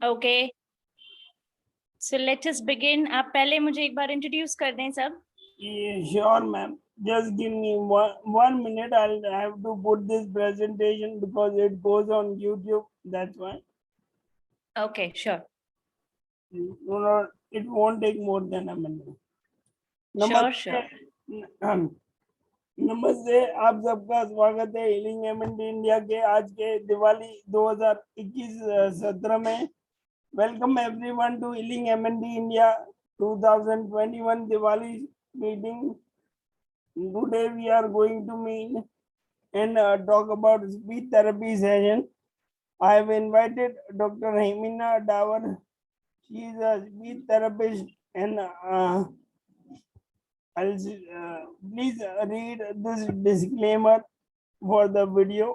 Okay, so let us begin. आप पहले मुझे एक बार इंट्रोड्यूस कर दें सब। Sure, ma'am. Just give me one minute. I'll have to put this presentation because it goes on YouTube. That's why. Okay, sure It won't take more than a minute. Sure sure. नमस्ते, आप सबका स्वागत है healing MND India के आज के दिवाली 2021 सत्र में। Welcome everyone to healing MND India 2021 Diwali meeting. Today we are going to meet and talk about speech therapy session. I have invited Dr. Hemina Davar. She is a speech therapist and please read this disclaimer for the video.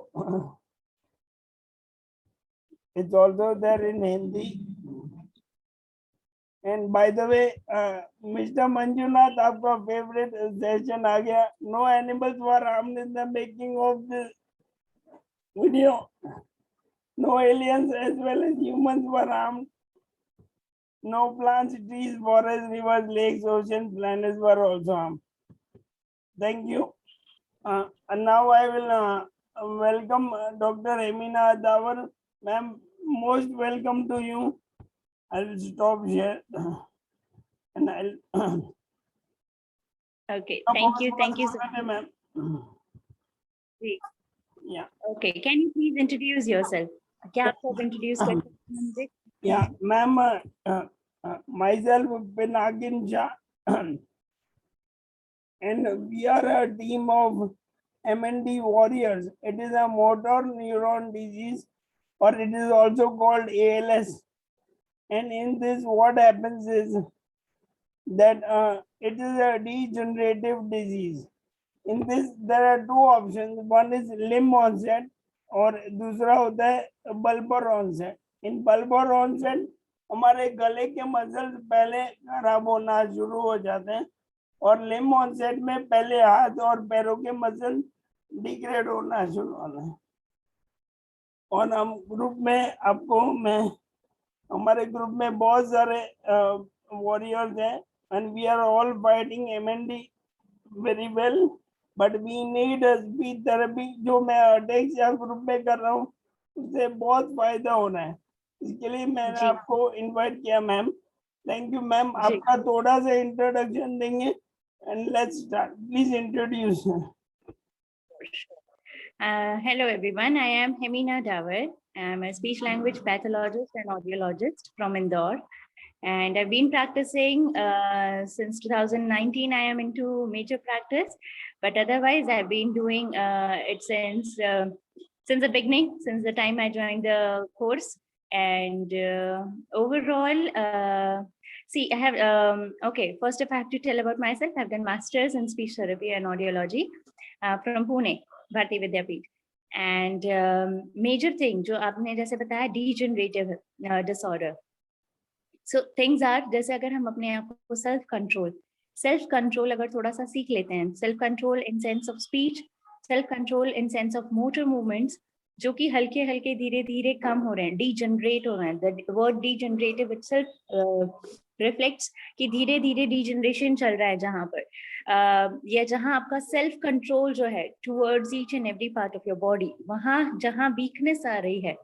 It's also there in Hindi. And by the way, Mr. Manjunath, आपका favorite session आ गया. No animals were harmed in the making of this video. No aliens as well as humans were harmed. No plants, trees, forests, rivers, lakes, oceans, planets were also harmed. Thank you. And now I will welcome Dr. Hemina Davar. Ma'am, most welcome to you. I will stop here and I'll. Okay, thank you so much, ma'am. Yeah. Okay, can you please introduce yourself? क्या आप सब introduce कर सकते हैं मुझे? Yeah, ma'am. Myself Pinagin Shah, and we are a team of MND warriors. It is a motor neuron disease, or it is also called ALS. And in this, what happens is that it is a degenerative disease. In this, there are two options. One is limb onset, और दूसरा होता है bulbar onset. In bulbar onset, हमारे गले के muscles पहले खराब होना शुरू हो जाते हैं, और लिम्ब ऑनसेट में पहले हाथ और पैरों के मसल डिग्रेड होना शुरू होना है. और हम ग्रुप में आपको मैं हमारे ग्रुप में बहुत सारे वॉरियर्स हैं, and we are all fighting MND very well, but we need speech therapy. जो मैं अटैक्स या ग्रुप में कर रहा हूँ उससे बहुत फायदा होना है, इसके लिए मैंने आपको इनवाइट किया. Ma'am, thank you. मैम, आपका थोड़ा सा इंट्रोडक्शन देंगे and let's start. Please introduce. Hello everyone, I am Hemina Davar. I am a speech language pathologist and audiologist from Indore, and I've been practicing since 2019. I am into major practice, but otherwise I've been doing it since the beginning, since the time I joined the course. And overall, see, I have okay, first if I have to tell about myself, I've done masters in speech therapy and audiology from Pune, Bharati Vidyapeeth. And major thing जो आपने जैसे बताया, degenerative disorder. So things are, जैसे अगर हम अपने आप को self control अगर थोड़ा सा सीख लेते हैं, self control in sense of speech, self control in sense of motor movements, जो कि हल्के हल्के धीरे धीरे कम हो रहे हैं, degenerate हो रहे हैं. The word degenerative itself reflects कि धीरे धीरे degeneration चल रहा है जहाँ पर, या जहाँ आपका self control जो है towards each and every part of your body, वहाँ जहाँ weakness आ रही है,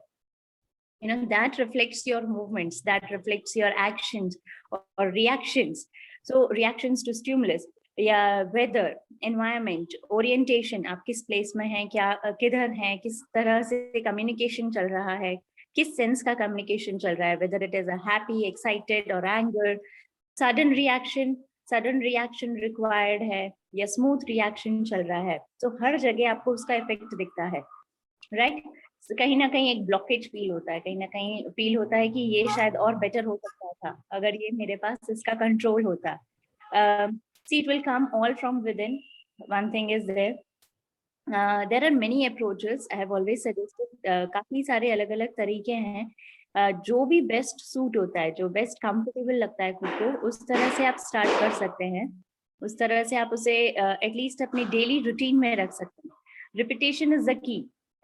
you know, that reflects your movements, that reflects your actions or reactions. So reactions to stimulus या weather, environment, orientation, आप किस place में हैं, क्या किधर हैं, किस तरह से communication चल रहा है, किस sense का communication चल रहा है, whether it is a happy, excited or anger, sudden reaction required है या smooth reaction चल रहा है. So हर जगह आपको उसका effect दिखता है, right? कहीं ना कहीं एक ब्लॉकेज फील होता है, कहीं ना कहीं फील होता है कि ये शायद और बेटर हो सकता था अगर ये मेरे पास इसका कंट्रोल होता. See, it will come all from within. One thing is there. There are many approaches. I have always suggested. काफी सारे अलग अलग तरीके हैं. जो भी बेस्ट सूट होता है, जो बेस्ट कंफर्टेबल लगता है खुद को, उस तरह से आप स्टार्ट कर सकते हैं. उस तरह से आप उसे एटलीस्ट अपनी डेली रूटीन में रख सकते हैं. Repetition is the key.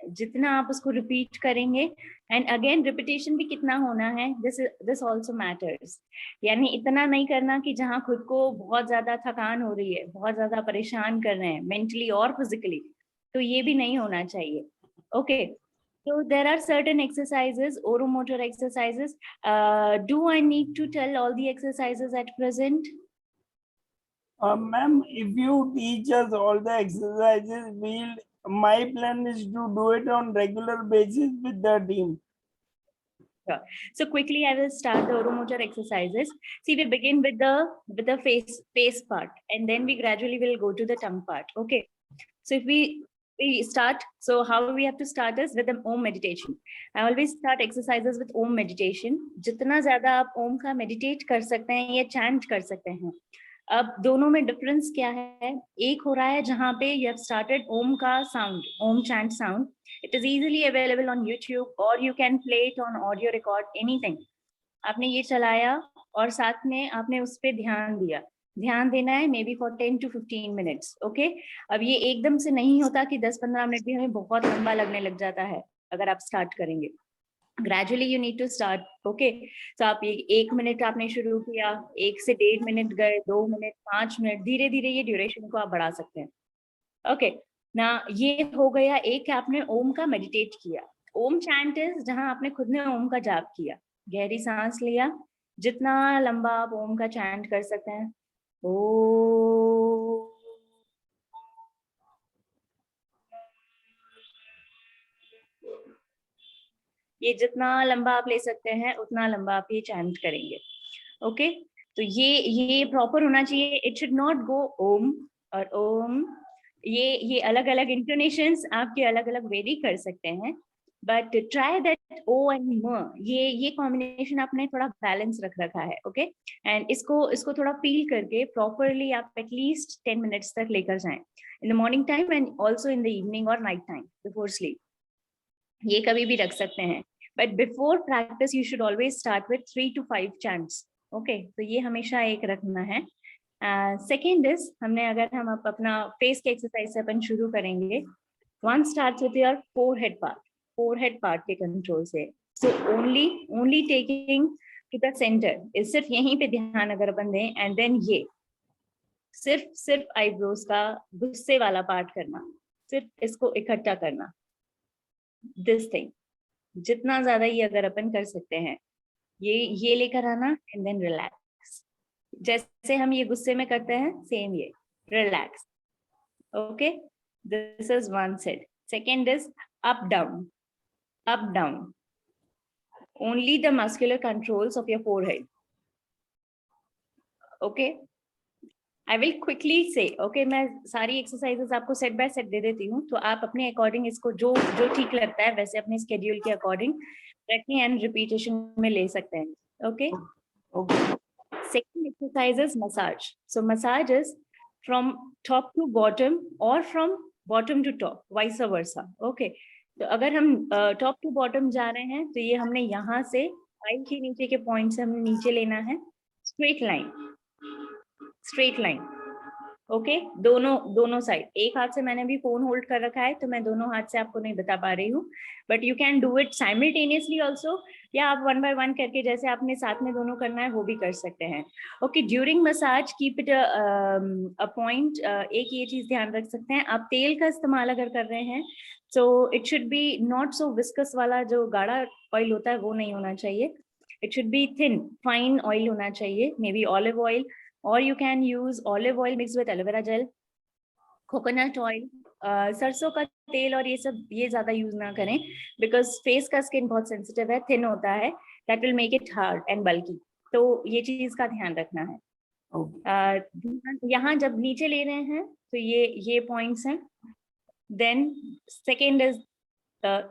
जितना आप उसको रिपीट करेंगे, एंड अगेन रिपीटेशन भी कितना होना है, दिस ऑल्सो मैटर्स। यानी इतना नहीं करना कि जहाँ खुद को बहुत ज्यादा थकान हो रही है, बहुत ज्यादा परेशान कर रहे हैं मेंटली और फिजिकली, तो ये भी नहीं होना चाहिए। Okay, so there are certain exercises, oromotor exercises. Do I need to tell all the exercises at present? Ma'am, if you teach us all the exercises, my plan is to do it on regular basis with the team. Sure. So quickly I will start the oromotor exercises. See, we begin with the face part, and then we gradually will go to the tongue part. Okay, so if we start, so how we have to start is with the om meditation. I always start exercises with om meditation. जितना ज्यादा आप ओम का meditate कर सकते हैं या chant कर सकते हैं। अब दोनों में डिफरेंस क्या है? एक हो रहा है जहाँ पे यू हैव स्टार्टेड ओम का sound, Om chant sound, it is easily available on YouTube और you can play it on audio record, anything. आपने ये चलाया और साथ में आपने उस पर ध्यान दिया, ध्यान देना है may be for 10 to 15 minutes. Okay, अब ये एकदम से नहीं होता कि 10-15 मिनट भी हमें बहुत लंबा लगने लग जाता है अगर आप स्टार्ट करेंगे। Gradually you need to start. Okay, तो आप 1 मिनट आपने शुरू किया, 1 से 1.5 मिनट गए, 2 मिनट, 5 मिनट, धीरे धीरे ये ड्यूरेशन को आप बढ़ा सकते हैं। ओके ना, ये हो गया एक, आपने ओम का मेडिटेट किया। ओम चैंट इज जहां आपने खुद ने ओम का जाप किया, गहरी सांस लिया, जितना लंबा आप ओम का चैंट कर सकते हैं, ओ, ये जितना लंबा आप ले सकते हैं उतना लंबा आप ये चैंट करेंगे। ओके, तो ये प्रॉपर होना चाहिए। इट शुड नॉट गो ओम और ओम, ये अलग अलग इंटोनेशंस आपके अलग अलग वेरी कर सकते हैं, but try that O and M, ये कॉम्बिनेशन आपने थोड़ा बैलेंस रख रखा है। ओके, एंड इसको थोड़ा फील करके प्रॉपरली आप एटलीस्ट 10 मिनट्स तक लेकर जाएं, in the morning time and also in the evening और नाइट टाइम बिफोर स्लीप। ये कभी भी रख सकते हैं, but before practice you should always start with 3 to 5 chants. Okay, तो ये हमेशा एक रखना है। सेकेंड इज, हमने अगर हम अपना फेस के एक्सरसाइज से अपन शुरू करेंगे, one starts with your forehead part के कंट्रोल से। So only taking to the centre is, सिर्फ यहीं पे ध्यान अगर अपन दें, एंड देन ये सिर्फ आईब्रोज का गुस्से वाला पार्ट करना, सिर्फ इसको इकट्ठा करना, दिस थिंग। जितना ज्यादा ये अगर अपन कर सकते हैं, ये लेकर आना एंड देन रिलैक्स, जैसे हम ये गुस्से में करते हैं सेम ये relax. Okay, this is one set. Second is up down, only the muscular controls of your forehead. Okay, I will quickly से, ओके, मैं सारी एक्सरसाइजेस आपको सेट बाय सेट दे देती हूँ, तो आप अपने अकॉर्डिंग इसको जो ठीक लगता है वैसे अपने स्केड्यूल के अकॉर्डिंग रखने एंड रिपीटेशन में ले सकते हैं। Okay, second exercise is massage. So massage is from top to bottom और from bottom to top, vice versa. Okay, तो अगर हम टॉप टू बॉटम जा रहे हैं तो ये हमने यहाँ से फाइल के नीचे के पॉइंट से हमने नीचे लेना है, स्ट्रेट लाइन। ओके, दोनों साइड। एक हाथ से मैंने अभी फोन होल्ड कर रखा है तो मैं दोनों हाथ से आपको नहीं बता पा रही हूँ, but you can do it simultaneously also, या आप 1 by 1 करके जैसे आपने साथ में दोनों करना है वो भी कर सकते हैं। Okay, during massage keep it a point, एक ये चीज ध्यान रख सकते हैं, आप तेल का इस्तेमाल अगर कर रहे हैं तो it should B not so viscous वाला, जो गाढ़ा ऑयल होता है वो नहीं होना चाहिए, it should B thin fine oil होना चाहिए, may be olive oil, or you can use olive oil mixed with aloe vera gel, coconut oil, सरसों का तेल और ये सब ये ज्यादा यूज ना करें, बिकॉज फेस का स्किन बहुत सेंसिटिव है, थिन होता है, that will make it hard and bulky, तो ये चीज का ध्यान रखना है। यहाँ जब नीचे ले रहे हैं तो ये पॉइंट्स हैं। देन सेकेंड इज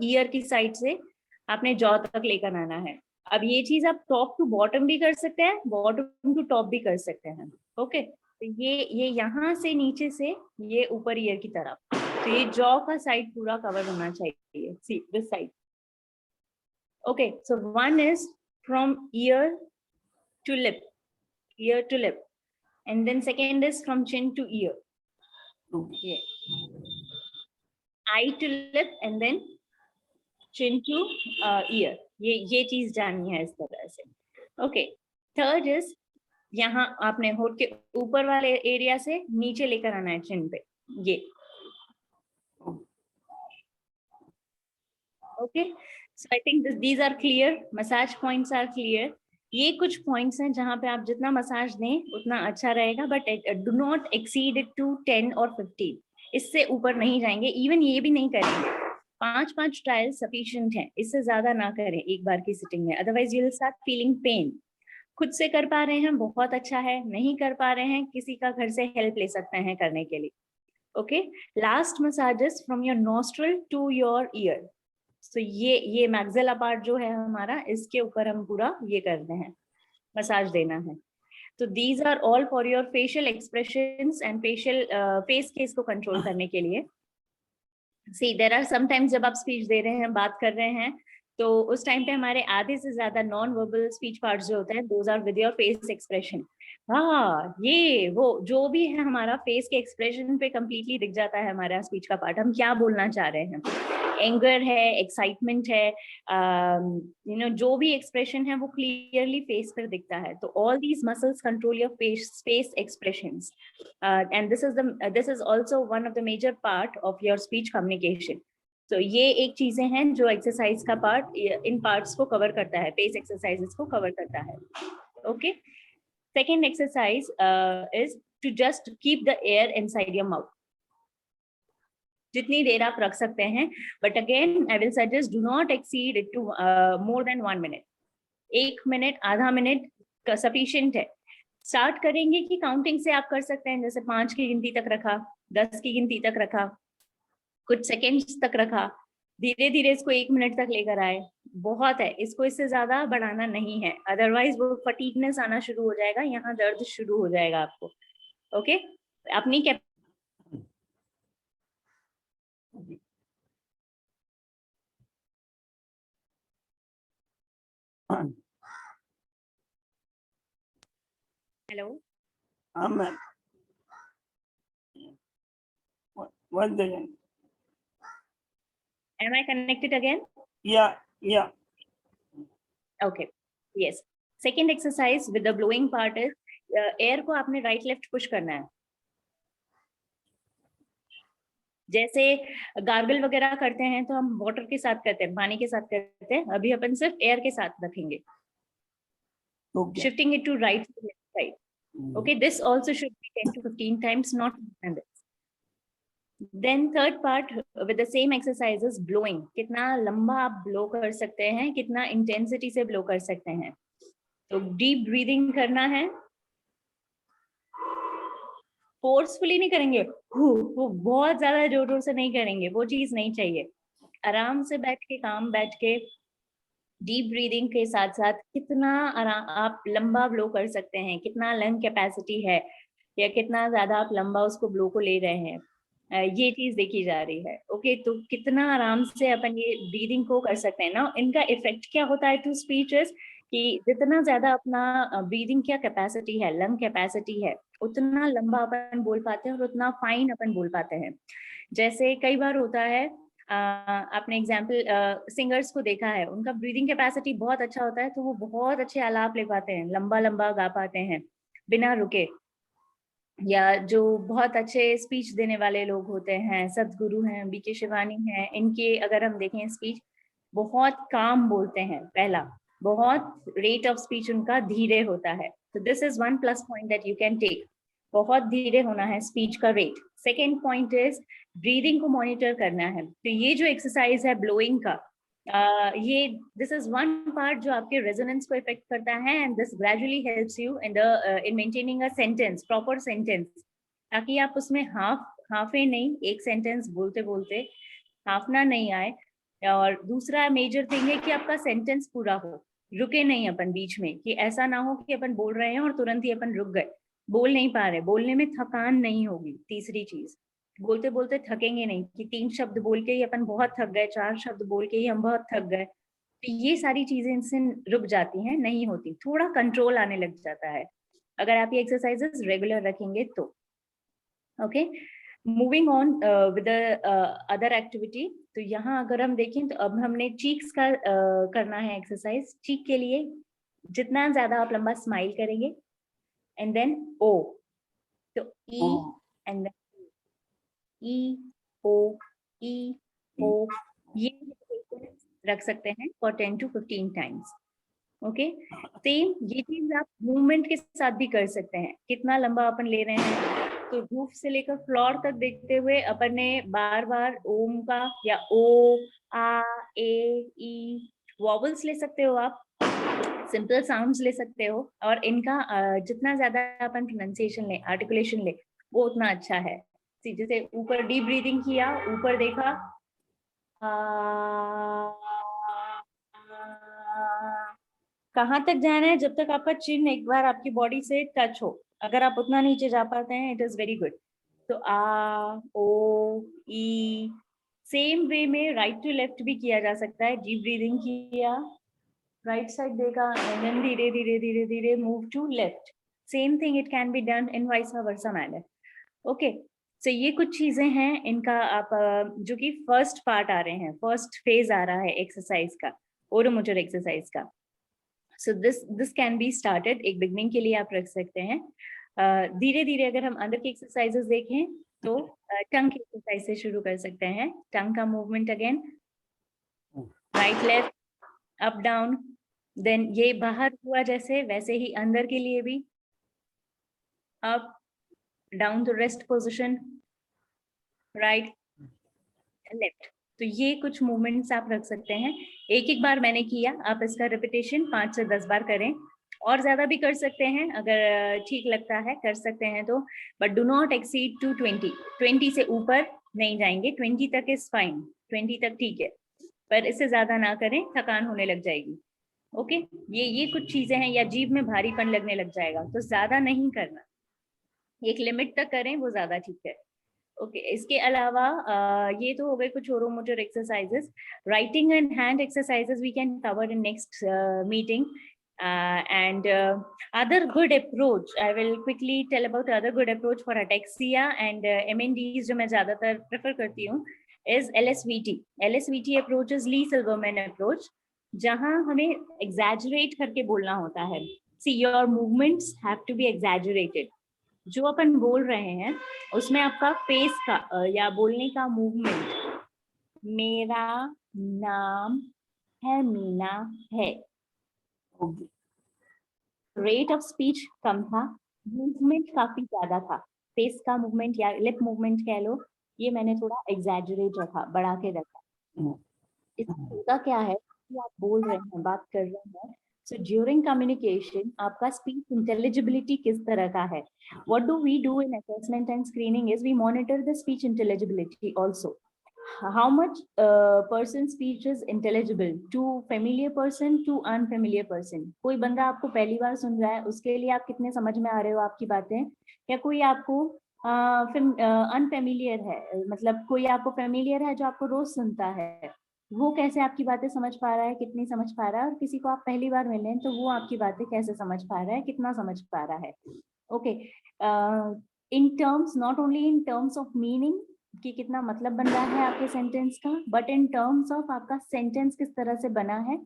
ईयर की साइड से आपने जॉ तक लेकर आना है। अब ये चीज आप टॉप टू बॉटम भी कर सकते हैं, बॉटम टू टॉप भी कर सकते हैं। ओके, तो ये यहाँ से नीचे से ये ऊपर ईयर की तरफ, तो ये जॉ का साइड पूरा कवर होना चाहिए, see this side. Okay, so one is from ear to lip, and then second is from chin to ear, eye to lip, and then chin to ear. ये चीज जाननी है इस तरह से. Okay. Third is यहाँ आपने होठ के ऊपर वाले एरिया से नीचे लेकर आना है चिन पे, ये. Okay. So I think these are clear. Massage points are clear. ये कुछ पॉइंट्स हैं जहां पे आप जितना मसाज दें उतना अच्छा रहेगा, but do not exceed it to 10 और 15. इससे ऊपर नहीं जाएंगे, इवन ये भी नहीं करेंगे. 5 ट्रायल सफिशिएंट है, इससे ज्यादा ना करें एक बार की सिटिंग में, otherwise you will start feeling pen. खुद से कर पा रहे हैं बहुत अच्छा है, नहीं कर पा रहे हैं किसी का घर से हेल्प ले सकते हैं करने के लिए. Okay. Last massages from your nostril to your ear. तो ये मैक्सिला पार्ट जो है हमारा, इसके ऊपर हम पूरा ये करते हैं, मसाज देना है. तो these are all for your facial expressions and facial face के इसको कंट्रोल करने के लिए. सी देयर आर समटाइम्स जब आप स्पीच दे रहे हैं, बात कर रहे हैं, तो उस टाइम पे हमारे आधे से ज्यादा नॉन वर्बल स्पीच पार्ट्स जो होते हैं, those are with your face expression. हाँ, ये वो जो भी है हमारा फेस के एक्सप्रेशन पे कंप्लीटली दिख जाता है हमारा स्पीच का पार्ट, हम क्या बोलना चाह रहे हैं. एंगर है, एक्साइटमेंट है, यू नो जो भी एक्सप्रेशन है वो क्लियरली फेस पर दिखता है. तो all these muscles control your face expressions, and this is also one of the major part of your speech communication. तो ये एक चीजें हैं जो एक्सरसाइज का पार्ट इन पार्ट्स को कवर करता है, फेस एक्सरसाइजेस को कवर करता है. Okay. Second exercise is to just keep the air inside your mouth. जितनी देर आप रख सकते हैं, but again I will suggest do not exceed it to more than 1 minute. 1 minute, आधा मिनट का सफिशिएंट है. स्टार्ट करेंगे कि काउंटिंग से आप कर सकते हैं, जैसे 5 की गिनती तक रखा, 10 की गिनती तक रखा, कुछ सेकेंड्स तक रखा, धीरे धीरे इसको 1 मिनट तक लेकर आए. बहुत है, इसको इससे ज्यादा बढ़ाना नहीं है, अदरवाइज वो फटीगनेस आना शुरू हो जाएगा, यहाँ दर्द शुरू हो जाएगा आपको. ओके. अपनी hello. Amen. Once again. Am I connected again? Yeah. Okay. Yes. Second exercise with the blowing part is air को आपने right left push करना है. जैसे गार्गल वगैरह करते हैं तो हम वाटर के साथ करते हैं, पानी के साथ करते हैं, अभी अपन सिर्फ एयर के साथ रखेंगे. Okay. Shifting it to right to left side. Okay, this also should be 10 to 15 times, not more than this. Then third part with the same exercise is blowing. कितना लंबा आप blow कर सकते हैं, कितना intensity से blow कर सकते हैं. तो deep breathing करना है. फोर्सफुली नहीं करेंगे, वो बहुत ज्यादा जोर जोर से नहीं करेंगे, वो चीज नहीं चाहिए. आराम से बैठ के, काम बैठ के, डीप ब्रीदिंग के साथ साथ कितना आराम आप लंबा ब्लो कर सकते हैं, कितना लंग कैपेसिटी है, या कितना ज्यादा आप लंबा उसको ब्लो को ले रहे हैं, ये चीज देखी जा रही है. ओके. तो कितना आराम से अपन ये ब्रीदिंग को कर सकते हैं ना. इनका इफेक्ट क्या होता है टू स्पीचेस, कि जितना ज्यादा अपना ब्रीदिंग क्या कैपेसिटी है, लंग कैपेसिटी है, उतना लंबा अपन बोल पाते हैं और उतना फाइन अपन बोल पाते हैं. जैसे कई बार होता है, आपने एग्जाम्पल सिंगर्स को देखा है, उनका ब्रीदिंग कैपेसिटी बहुत अच्छा होता है, तो वो बहुत अच्छे आलाप ले पाते हैं, लंबा लंबा गा पाते हैं बिना रुके. या जो बहुत अच्छे स्पीच देने वाले लोग होते हैं, सदगुरु हैं, बीके शिवानी हैं, इनके अगर हम देखें स्पीच, बहुत काम बोलते हैं. पहला, बहुत रेट ऑफ स्पीच उनका धीरे होता है. तो this is one plus point that you can take. बहुत धीरे होना है स्पीच का rate. Second point is breathing को मॉनिटर करना है. तो ये जो एक्सरसाइज है ब्लोइंग का, ये दिस इज वन पार्ट जो आपके रेजोनेंस को इफेक्ट करता है, and this gradually helps you in maintaining a sentence, proper sentence, ताकि आप उसमें हाफे नहीं, एक सेंटेंस बोलते बोलते हाफना नहीं आए. और दूसरा मेजर थिंग है कि आपका सेंटेंस पूरा हो, रुके नहीं अपन बीच में, कि ऐसा ना हो कि अपन बोल रहे हैं और तुरंत ही अपन रुक गए, बोल नहीं पा रहे, बोलने में थकान नहीं होगी. तीसरी चीज, बोलते बोलते थकेंगे नहीं, कि 3 शब्द बोल के ही अपन बहुत थक गए, 4 शब्द बोल के ही हम बहुत थक गए. तो ये सारी चीजें इनसे रुक जाती हैं, नहीं होती, थोड़ा कंट्रोल आने लग जाता है अगर आप ये एक्सरसाइजेस रेगुलर रखेंगे तो. Okay. Moving on with other activity, तो यहाँ अगर हम देखें तो अब हमने चीक्स का करना है एक्सरसाइज। चीक के लिए जितना ज्यादा आप लंबा स्माइल करेंगे एंड देन ओ, तो ई एंड देन ई ओ ई ओ, ये रख सकते हैं for 10 to 15 times. Okay, same ये चीज आप मूवमेंट के साथ भी कर सकते हैं। कितना लंबा अपन ले रहे हैं, तो रूफ से लेकर फ्लोर तक देखते हुए अपन ने बार बार ओम का या ओ आ ए ई वॉवल्स ले सकते हो आप, सिंपल साउंड्स ले सकते हो, और इनका जितना ज्यादा अपन प्रोनाउंसिएशन ले, आर्टिकुलेशन ले, वो उतना अच्छा है। जैसे ऊपर डीप ब्रीदिंग किया, ऊपर देखा, कहाँ तक जाना है, जब तक आपका चिन एक बार आपकी बॉडी से टच हो। अगर आप उतना नीचे जा पाते हैं, इट इज वेरी गुड। तो आ ओ ई, सेम वे में राइट टू लेफ्ट भी किया जा सकता है। डीप ब्रीदिंग किया, राइट साइड देखा, एंड देन धीरे धीरे धीरे धीरे move to left. Same thing it can be done in vice versa manner. Okay, so ये कुछ चीजें हैं इनका, आप जो कि फर्स्ट पार्ट आ रहे हैं, फर्स्ट फेज आ रहा है एक्सरसाइज का, ओरोमोटर एक्सरसाइज का। So this can be started, एक बिगनिंग के लिए आप रख सकते हैं। धीरे धीरे अगर हम अंदर की एक्सरसाइजेस देखें तो टंग की एक्सरसाइज से शुरू कर सकते हैं। टंग का movement again, right left up down, then ये बाहर हुआ जैसे, वैसे ही अंदर के लिए भी up down to rest position, right left. तो ये कुछ मूवमेंट्स आप रख सकते हैं। एक एक बार मैंने किया, आप इसका रिपीटेशन 5 से 10 बार करें, और ज्यादा भी कर सकते हैं अगर ठीक लगता है, कर सकते हैं तो, but do not exceed to 20 से ऊपर नहीं जाएंगे। 20 तक इज फाइन, 20 तक ठीक है, पर इससे ज्यादा ना करें, थकान होने लग जाएगी। ओके, ये कुछ चीजें हैं, या जीभ में भारीपन लगने लग जाएगा, तो ज्यादा नहीं करना, एक लिमिट तक करें, वो ज्यादा ठीक है। ओके, इसके अलावा ये तो हो गए कुछ oromotor exercises. Writing and hand exercises we can cover in next meeting, and other good approach, I will quickly tell about other good approach for ataxia and MNDs जो मैं ज्यादातर prefer करती हूँ, is LSVT. LSVT approach is Lee Silverman approach, जहाँ हमें exaggerate करके बोलना होता है। See, your movements have to be exaggerated. जो अपन बोल रहे हैं उसमें आपका फेस का या बोलने का मूवमेंट, मेरा नाम है मीना है, रेट ऑफ स्पीच कम था, मूवमेंट काफी ज्यादा था, फेस का मूवमेंट या लिप मूवमेंट कह लो, ये मैंने थोड़ा एग्जैजरेट रखा, बढ़ा के रखा। इसमें होता क्या है कि आप बोल रहे हैं, बात कर रहे हैं, so during communication आपका speech intelligibility किस तरह का है। What do we do in assessment and screening is we monitor the speech intelligibility also. How much person speech is intelligible to familiar person to unfamiliar person. कोई बंदा आपको पहली बार सुन रहा है, उसके लिए आप कितने समझ में आ रहे हो आपकी बातें, या कोई आपको अनफेमिलियर है, मतलब कोई आपको फेमिलियर है जो आपको रोज सुनता है, वो कैसे आपकी बातें समझ पा रहा है, कितनी समझ पा रहा है, और किसी को आप पहली बार मिले तो वो आपकी बातें कैसे समझ पा रहा है, कितना समझ पा रहा है। Okay, in terms, not only in terms of meaning कि कितना मतलब बन रहा है आपके सेंटेंस का, बट इन टर्म्स ऑफ आपका सेंटेंस किस तरह से बना है,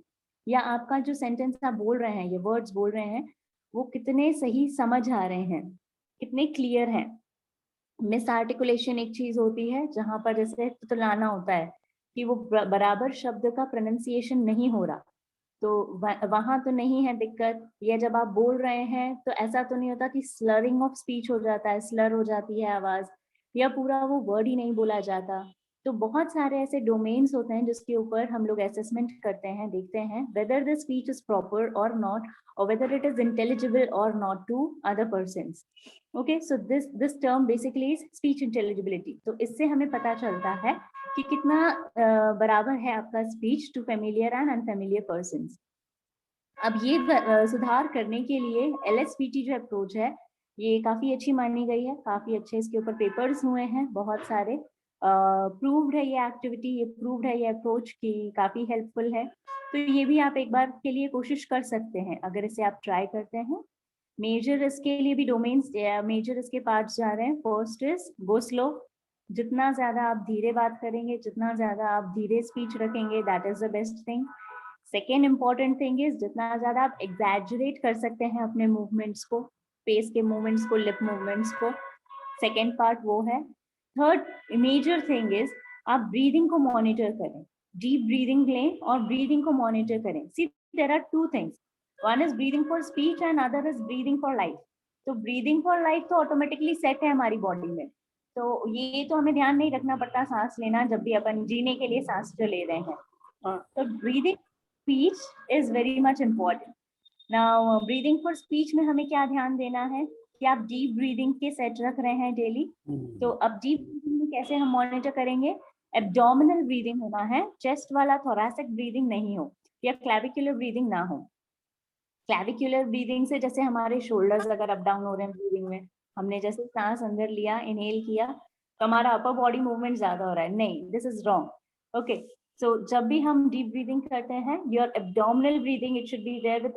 या आपका जो सेंटेंस आप बोल रहे हैं, ये वर्ड्स बोल रहे हैं, वो कितने सही समझ आ रहे हैं, कितने क्लियर हैं। मिस आर्टिकुलेशन एक चीज होती है जहां पर जैसे तुतलाना होता है कि वो बराबर शब्द का प्रोनाउंसिएशन नहीं हो रहा, तो वहां तो नहीं है दिक्कत। या जब आप बोल रहे हैं तो ऐसा तो नहीं होता कि स्लरिंग ऑफ स्पीच हो जाता है, स्लर हो जाती है आवाज, या पूरा वो वर्ड ही नहीं बोला जाता। तो बहुत सारे ऐसे डोमेन्स होते हैं जिसके ऊपर हम लोग असेसमेंट करते हैं, देखते हैं whether the speech is proper और not, or whether it is intelligible or not to other persons. Okay, so this term basically is speech intelligibility. तो इससे हमें पता चलता है कि कितना बराबर है आपका speech to familiar and unfamiliar persons. अब ये सुधार करने के लिए LSVT जो अप्रोच है ये काफी अच्छी मानी गई है, काफी अच्छे इसके ऊपर पेपर्स हुए हैं बहुत सारे, प्रूव्ड है ये एक्टिविटी, ये प्रूव्ड है ये अप्रोच की काफी हेल्पफुल है। तो ये भी आप एक बार के लिए कोशिश कर सकते हैं अगर इसे आप ट्राई करते हैं। मेजर इसके लिए भी डोमेन्स, मेजर इसके पार्ट्स जा रहे हैं। फर्स्ट इज गो स्लो, जितना ज्यादा आप धीरे बात करेंगे, जितना ज्यादा आप धीरे स्पीच रखेंगे, that is the best thing. Second important thing is जितना ज्यादा आप एग्जैजरेट कर सकते हैं अपने मूवमेंट्स को, फेस के मूवमेंट्स को, लिप मूवमेंट्स को, सेकेंड पार्ट वो है। थर्ड मेजर थिंग इज आप ब्रीदिंग को मॉनिटर करें, डीप ब्रीदिंग लें और ब्रीदिंग को मॉनिटर करें। See there are two things, one is breathing for speech and other is breathing for life. तो ब्रीदिंग फॉर लाइफ तो ऑटोमेटिकली सेट है हमारी बॉडी में, तो ये तो हमें ध्यान नहीं रखना पड़ता सांस लेना जब भी अपन जीने के लिए सांस जो ले रहे हैं। तो breathing speech is very much important. Now breathing for speech में हमें क्या ध्यान देना है कि आप डीप ब्रीदिंग के सेट रख रहे हैं डेली। तो अब डीप ब्रीदिंग में कैसे हम मॉनिटर करेंगे, एब्डोमिनल ब्रीदिंग होना है, चेस्ट वाला थोरैसिक ब्रीदिंग नहीं हो या क्लैविकुलर ब्रीदिंग ना हो। क्लैविकुलर ब्रीदिंग से जैसे हमारे शोल्डर्स अगर अप डाउन हो रहे हैं ब्रीदिंग में, हमने जैसे सांस अंदर लिया, इनहेल किया, तो हमारा अपर बॉडी मूवमेंट ज्यादा हो रहा है, नहीं, this is wrong. Okay, so जब भी हम डीप ब्रीदिंग करते हैं, your abdominal breathing it should be there with,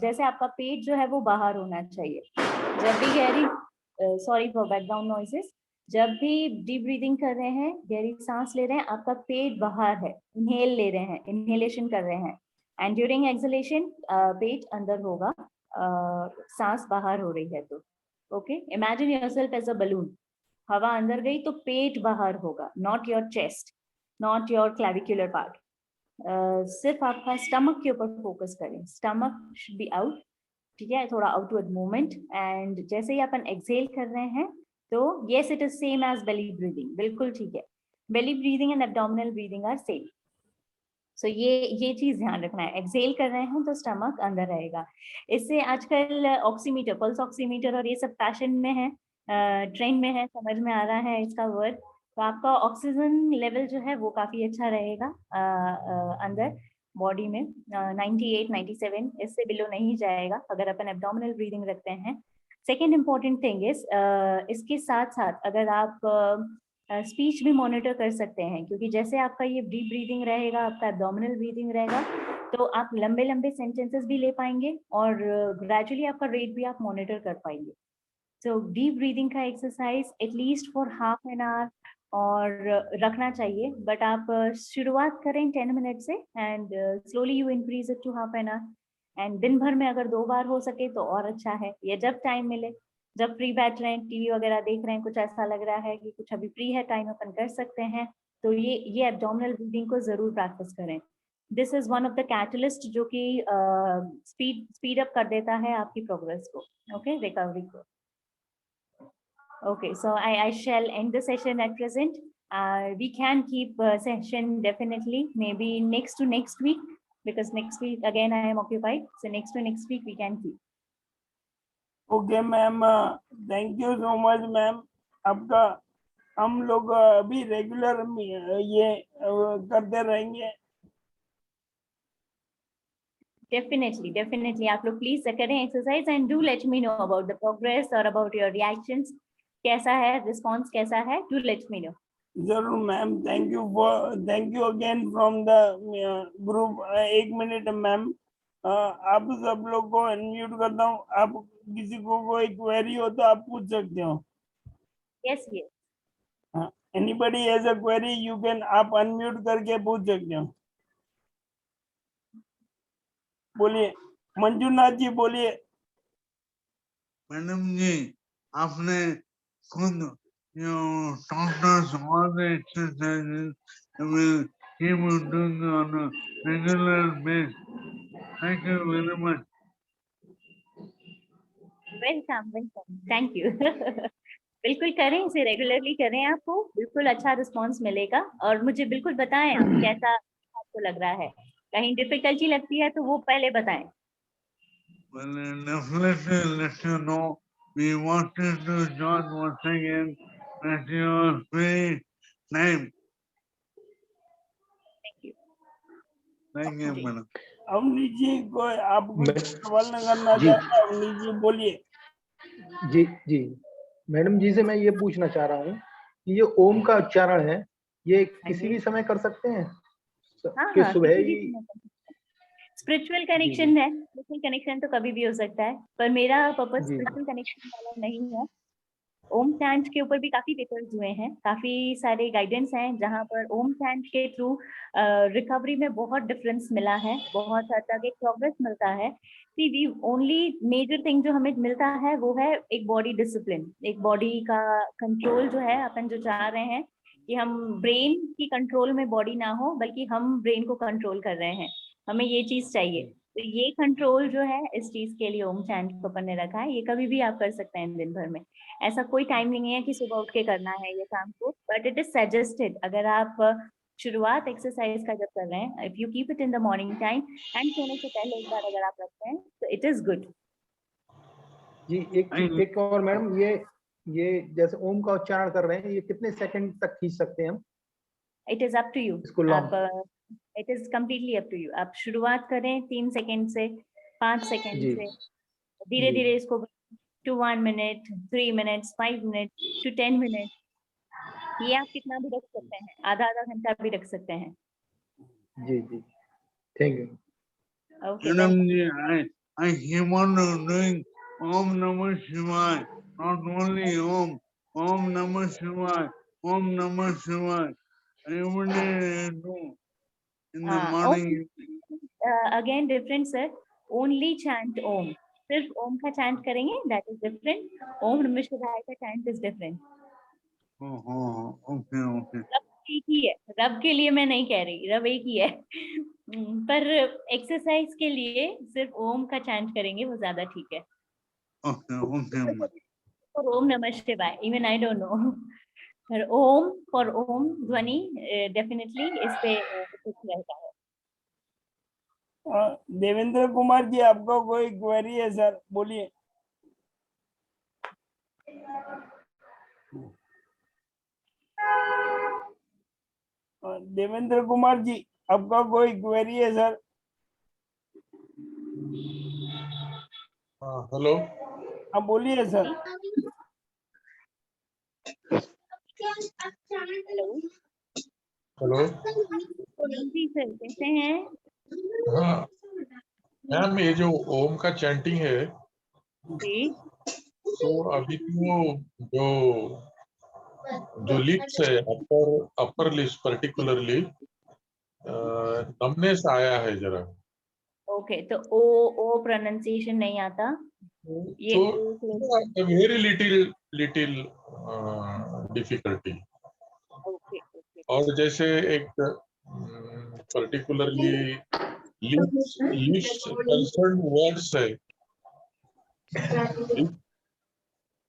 जैसे आपका पेट जो है वो बाहर होना चाहिए। जब भी गहरी, सॉरी फॉर बैकग्राउंड नॉइसेस, जब भी डीप ब्रीदिंग कर रहे हैं, गहरी सांस ले रहे हैं, आपका पेट बाहर है, इनहेल ले रहे हैं, इनहेलेशन कर रहे हैं, एंड ड्यूरिंग एक्सलेशन पेट अंदर होगा, सांस बाहर हो रही है तो okay, imagine yourself as a balloon, हवा अंदर गई तो पेट बाहर होगा, not your chest, not your clavicular part. सिर्फ आपका स्टमक के ऊपर फोकस करें, स्टमक शुड बी आउट, ठीक है, थोड़ा आउटवर्ड मूवमेंट। एंड जैसे ही अपन एक्सहेल कर रहे हैं तो yes it is same as belly breathing, बिल्कुल ठीक है, belly breathing and abdominal breathing are same. So ये चीज ध्यान रखना है, एक्सहेल कर रहे हैं तो स्टमक अंदर रहेगा। इससे आजकल ऑक्सीमीटर, पल्स ऑक्सीमीटर और ये सब फैशन में है, ट्रेंड में है, समझ में आ रहा है इसका वर्ड, तो आपका ऑक्सीजन लेवल जो है वो काफी अच्छा रहेगा अंदर बॉडी में, 98 97 इससे बिलो नहीं जाएगा अगर अपन एब्डोमिनल ब्रीदिंग रखते हैं। सेकेंड इंपॉर्टेंट थिंग इज इसके साथ साथ अगर आप स्पीच भी मॉनिटर कर सकते हैं, क्योंकि जैसे आपका ये डीप ब्रीदिंग रहेगा, आपका एब्डोमिनल ब्रीदिंग रहेगा, तो आप लंबे लंबे सेंटेंसेस भी ले पाएंगे और ग्रेजुअली आपका रेट भी आप मॉनिटर कर पाएंगे। सो डीप ब्रीदिंग का exercise at least for half an our और रखना चाहिए, बट आप शुरुआत करें 10 मिनट से and slowly you increase it to half an hour. And दिन भर में अगर 2 बार हो सके तो और अच्छा है, या जब टाइम मिले, जब फ्री बैठ रहे हैं, टीवी वगैरह देख रहे हैं, कुछ ऐसा लग रहा है कि कुछ अभी फ्री है टाइम, अपन कर सकते हैं, तो ये एब्डोमिनल ब्रीदिंग को जरूर प्रैक्टिस करें। This is one of the catalyst जो कि स्पीड अप कर देता है आपकी प्रोग्रेस को, ओके, रिकवरी को। Okay, so I shall end the session at present. We can keep session definitely, maybe next to next week, because next week again I am occupied. So next to next week we can keep. Okay ma'am, thank you so much ma'am. आपका हम लोग अभी regular ये करते रहेंगे। Definitely आप लोग please करें exercise and do let me know about the progress और अबाउट योर रिएक्शंस, कैसा है रिस्पॉन्स, कैसा है, डू लेट मी नो। जरूर ma'am, thank you again from the group. एक मिनट मैम, आप सब लोग को अनम्यूट करता हूँ, आप किसी को कोई क्वेरी हो तो आप पूछ सकते हो। Yes anybody has a query you can, आप अनम्यूट करके पूछ सकते हो। बोलिए मंजूनाथ जी, बोलिए। मैडम जी, आपने खुद doctors all the exercises will keep doing on a regular basis. Thank you very much. Welcome, thank you. बिल्कुल करें, इसे रेगुलरली करें, आपको बिल्कुल अच्छा रिस्पांस मिलेगा। और मुझे बिल्कुल बताएं आप कैसा आपको लग रहा है, कहीं डिफिकल्टी लगती है तो वो पहले बताएं। Well, definitely let you know. We wanted to join once again at your free time. Thank you. Thank you, madam. Avneesh ji को आप कुछ सवाल न करना चाहते हैं? अवनीश जी बोलिए। जी जी, मैडम जी से मैं ये पूछना चाह रहा हूँ कि ये ओम का उच्चारण है, ये किसी भी समय कर सकते हैं कि सुबह ही? स्पिरिचुअल कनेक्शन है, स्पिरिचुअल कनेक्शन तो कभी भी हो सकता है, पर मेरा पर्पस स्पिरिचुअल कनेक्शन वाला नहीं है। ओम चैंट के ऊपर भी काफी पेपर्स हुए हैं, काफी सारे गाइडेंस हैं जहां पर ओम चैंट के थ्रू रिकवरी में बहुत डिफरेंस मिला है, बहुत हद तक एक प्रोग्रेस मिलता है। सी वी ओनली मेजर थिंग जो हमें मिलता है वो है एक बॉडी डिसिप्लिन, एक बॉडी का कंट्रोल जो है। अपन जो चाह रहे हैं कि हम ब्रेन की कंट्रोल में बॉडी ना हो, बल्कि हम ब्रेन को कंट्रोल कर रहे हैं, हमें ये चीज चाहिए। तो ये कंट्रोल जो है इस चीज के लिए ओम चैंट को अपन ने रखा है। ये कभी भी आप कर सकते हैं दिन भर में, ऐसा कोई टाइम नहीं है कि सुबह उठ के करना है ये काम को, बट इट इज सजेस्टेड। अगर आप शुरुआत एक्सरसाइज का जब कर रहे हैं, if you keep it in the morning time and सोने से पहले एक बार अगर आप रखते हैं तो इट इज गुड। जी एक और मैडम, ये जैसे ओम का उच्चारण कर रहे हैं, ये कितने सेकंड तक खींच सकते हैं हम? It is up to you. इसको आप it is completely up to you. आप शुरुआत करें 3 सेकंड से, 5 सेकंड जी से, धीरे धीरे इसको to 1 minute, 3 minutes, 5 minute to 10 minute. ये आप कितना भी रख सकते हैं, आधा आधा घंटा भी रख सकते हैं। जी जी, thank you. Okay, Madam ji, I keep on doing Om Namah Shivaya, not only Om Namah Shivaya, Om Namah Shivaya. Every day I do in the morning. Again different sir, only chant Om, सिर्फ ओम का chant करेंगे, that is different. ओम नमः शिवाय का chant is different. Okay. रब एक ही है, रब के लिए मैं नहीं कह रही, रब एक ही है। पर एक्सरसाइज के लिए सिर्फ ओम का चैंट करेंगे वो ज्यादा ठीक है। Okay. और ओम नमः शिवाय, इवन आई डोंट नो, पर ओम फॉर ओम ध्वनि डेफिनेटली इस पे कुछ रहता है। देवेंद्र कुमार जी, आपका कोई क्वेरी है सर? बोलिए। देवेंद्र कुमार जी, आपका कोई क्वेरी है सर? हेलो। हाँ बोलिए सर। Hello hello. जी सर, कैसे हैं? हाँ मैम, ये जो ओम का चैंटिंग है, जी तो अभी तो जो लिप्स है, अपर लिप्स पर्टिकुलरली नमनेस आया है जरा। ओके, तो ओ ओ प्रोनाउंसिएशन नहीं आता ये तो very little difficulty. Okay okay और जैसे एक पर्टिकुलरली लिप्स कंसर्न वर्ड्स है,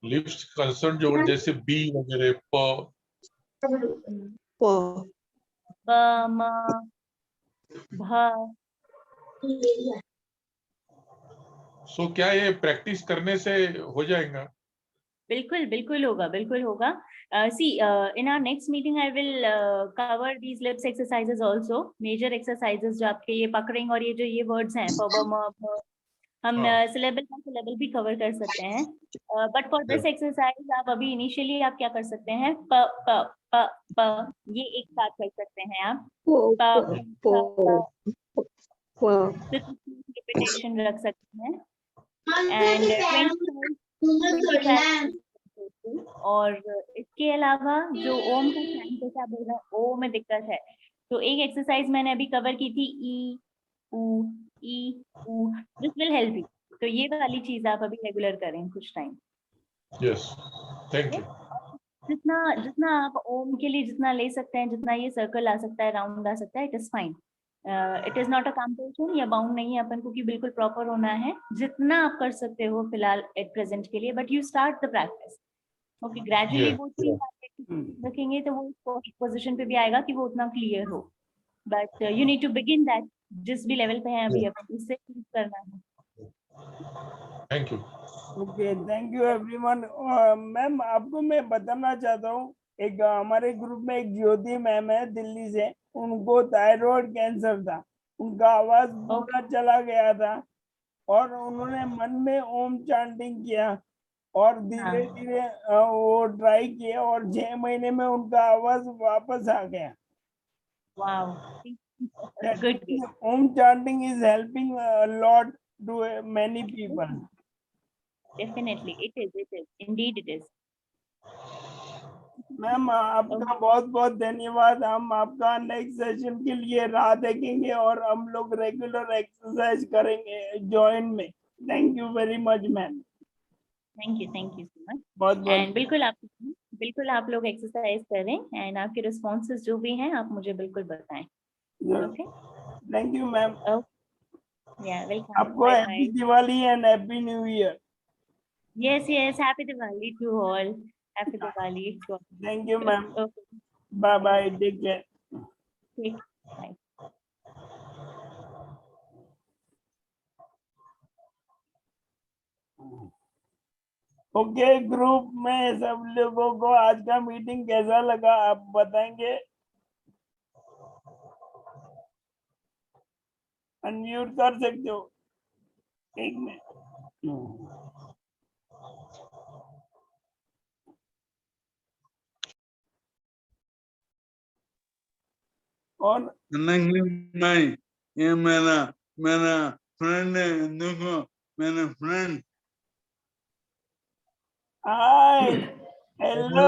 लिप्स कंसर्न जो जैसे बी वगैरह, प, ब म भ। सो क्या ये प्रैक्टिस करने से हो जाएगा? बिल्कुल बिल्कुल होगा, बिल्कुल होगा। See in our next meeting I will cover these lips exercises also, major exercises जो आपके ये पकड़ेंगे, और ये जो ये वर्ड्स हैं प ब म भ, हम सिलेबल का सिलेबल भी कवर कर सकते हैं। बट फॉर दिस एक्सरसाइज आप अभी इनिशियली आप क्या कर सकते हैं, प प प प, ये एक साथ कर सकते हैं आप। रिपीटेशन रख सकते हैं एंड 25 और इसके अलावा जो ओम का साइन, जैसे आप बोल रहे हैं ओ में दिक्कत है, तो एक एक्सरसाइज मैंने अभी कवर की थी, ई ऊ, दिस विल हेल्प यू। तो ये वाली चीज आप अभी रेगुलर करें कुछ टाइम। Yes, thank you. जितना जितना आप ओम के लिए जितना ले सकते हैं, जितना ये सर्कल आ सकता है, राउंड आ सकता है, it is fine. It is not a compulsion या बाउंड नहीं है अपन को कि बिल्कुल प्रॉपर होना है। जितना आप कर सकते हो फिलहाल एट प्रेजेंट के लिए, but you start the practice. Okay, gradually वो चीज रखेंगे तो वो पोजीशन पे भी आएगा कि वो उतना क्लियर हो, but you need to begin that. जिस भी लेवल पे है अभी अपन उससे करना है। Thank you. Okay, thank you everyone. Ma'am, आपको मैं बताना चाहता हूँ, एक हमारे ग्रुप में एक ज्योति मैम है दिल्ली से, उनको थायराइड कैंसर था, उनका आवाज पूरा चला गया था, और उन्होंने मन में ओम चांटिंग किया और धीरे धीरे वो ट्राई किया, और 6 महीने में उनका आवाज वापस आ गया। Wow, good. Om chanting is helping a lot to many people. Definitely, it is. Indeed, it is. Ma'am आपका बहुत बहुत धन्यवाद। हम आपका नेक्स्ट सेशन के लिए राह देखेंगे और हम लोग रेगुलर एक्सरसाइज करेंगे जॉइन में। Thank you very much ma'am. Thank you so much. बहुत बहुत एंड बिल्कुल आप लोग एक्सरसाइज करें एंड आपके रिस्पॉन्सेज जो भी हैं आप मुझे बिल्कुल बताएं। Okay, thank you ma'am. Yeah welcome. आपको happy Diwali and happy new year. Yes, happy Diwali to all. Happy Diwali to all. Thank you ma'am. Okay, bye bye, take care. ठीक, बाय। ओके ग्रुप में सब लोगों को आज का मीटिंग कैसा लगा आप बताएंगे? अनम्यूट कर सकते हो एक मिनट। और भाई ये मेरा मेरा फ्रेंड है, देखो मेरा फ्रेंड। हाय, हेलो।